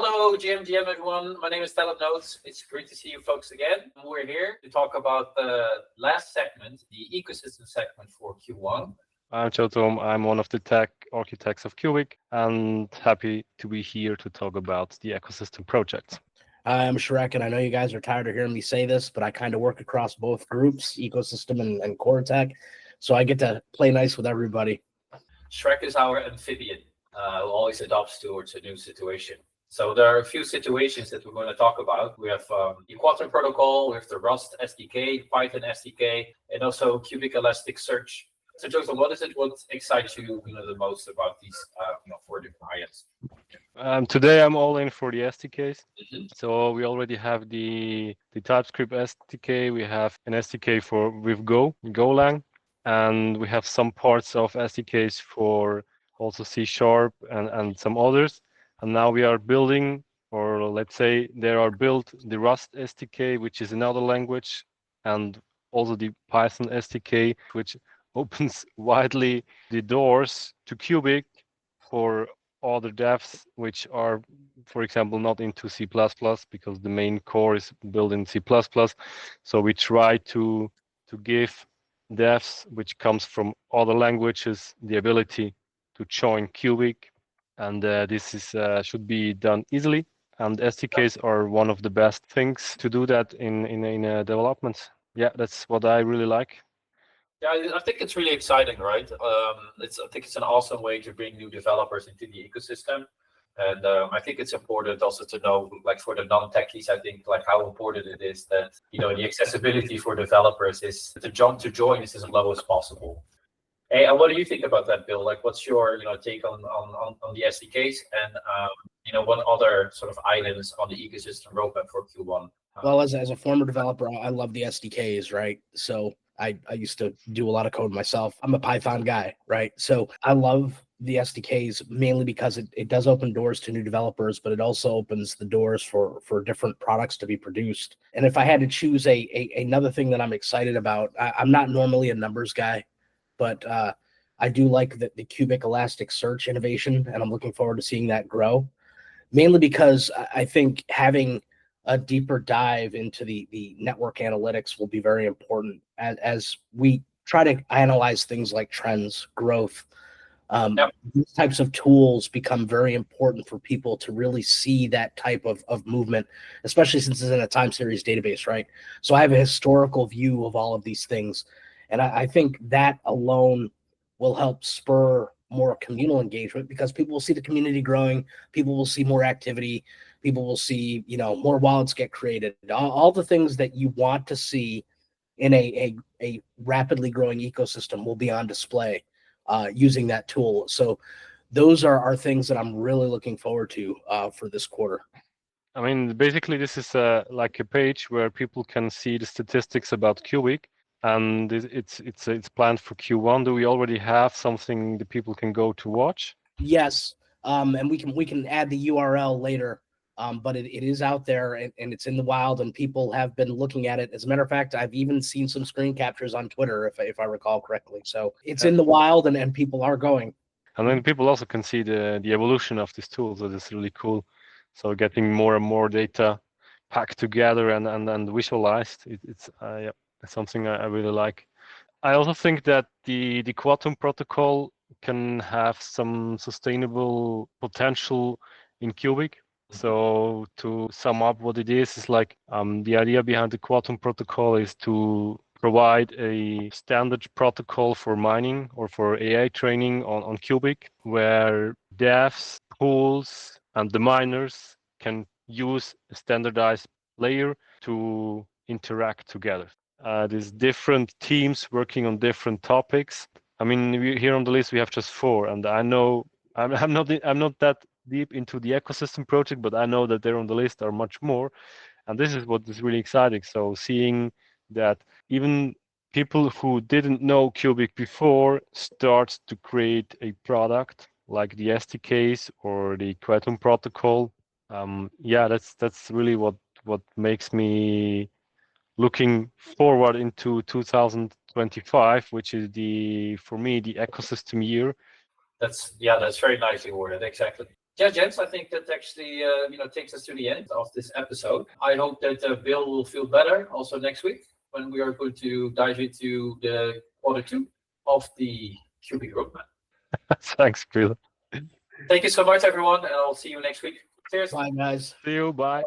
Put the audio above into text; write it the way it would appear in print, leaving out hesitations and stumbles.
Hello, GM everyone. My name is Talent Notes. It's great to see you folks again. We're here to talk about the last segment, the ecosystem segment for Q1. I'm Joe Tom. I'm one of the tech architects of Cubic and happy to be here to talk about the ecosystem projects. I'm Shrek, and I know you guys are tired of hearing me say this, but I kind of work across both groups, ecosystem and core tech, so I get to play nice with everybody. Shrek is our amphibian who always adapts towards a new situation. So there are a few situations that we're going to talk about. We have the Quantum protocol, we have the Rust SDK, Python SDK, and also Cubic Elasticsearch. So Joseph, what excites you, the most about these 4 different IAMs? Today I'm all in for the SDKs. So we already have the TypeScript SDK. We have an SDK with Golang, and we have some parts of SDKs for also C# and some others. And now we are building, or let's say they are built the Rust SDK, which is another language, and also the Python SDK, which opens widely the doors to Cubic for other devs which are, for example, not into C++ because the main core is built in C++. So we try to give devs which comes from other languages the ability to join Cubic, and this is should be done easily. And SDKs are one of the best things to do that in development. Yeah, that's what I really like. Yeah, I think it's really exciting, right? I think it's an awesome way to bring new developers into the ecosystem. And I think it's important also to know, like for the non-techies, I think like how important it is that, the accessibility for developers is to join is as low as possible. Hey, and what do you think about that, Bill? Like, what's your take on the SDKs and what other sort of items on the ecosystem roadmap for Q1? Well, as a former developer, I love the SDKs, right? So I used to do a lot of code myself. I'm a Python guy, right? So I love the SDKs mainly because it does open doors to new developers, but it also opens the doors for different products to be produced. And if I had to choose another thing that I'm excited about, I'm not normally a numbers guy, but I do like the Cubic Elasticsearch innovation, and I'm looking forward to seeing that grow, mainly because I think having a deeper dive into the network analytics will be very important as we try to analyze things like trends, growth. These types of tools become very important for people to really see that type of movement, especially since it's in a time series database, right? So I have a historical view of all of these things, and I think that alone will help spur more communal engagement because people will see the community growing, people will see more activity, people will see, more wallets get created, all the things that you want to see in a rapidly growing ecosystem will be on display using that tool. So those are things that I'm really looking forward to for this quarter. I mean, basically, this is like a page where people can see the statistics about Cubic, and it's planned for Q1. Do we already have something that people can go to watch? Yes, and we can add the URL later. But it is out there and it's in the wild, and people have been looking at it. As a matter of fact, I've even seen some screen captures on Twitter, if I recall correctly. So it's in the wild, and people are going. And then people also can see the evolution of this tool. So it's really cool. So getting more and more data packed together and visualized. It's something I really like. I also think that the Quantum protocol can have some sustainable potential in Cubic. So to sum up what it is like the idea behind the Quantum protocol is to provide a standard protocol for mining or for AI training on Cubic, where devs, pools, and the miners can use a standardized layer to interact together. There's different teams working on different topics. I mean, here on the list we have just 4, and I know I'm not that deep into the ecosystem project, but I know that there on the list are much more, and this is what is really exciting. So seeing that even people who didn't know Cubic before start to create a product like the SDKs or the Quantum protocol. That's really what makes me looking forward into 2025, which is for me the ecosystem year. That's very nicely worded, exactly. Yeah, gents, I think that actually takes us to the end of this episode. I hope that Bill will feel better also next week when we are going to dive into the Q2 of the Cubic roadmap. Thanks, Bill. Thank you so much, everyone, and I'll see you next week. Cheers. Bye, guys. See you. Bye.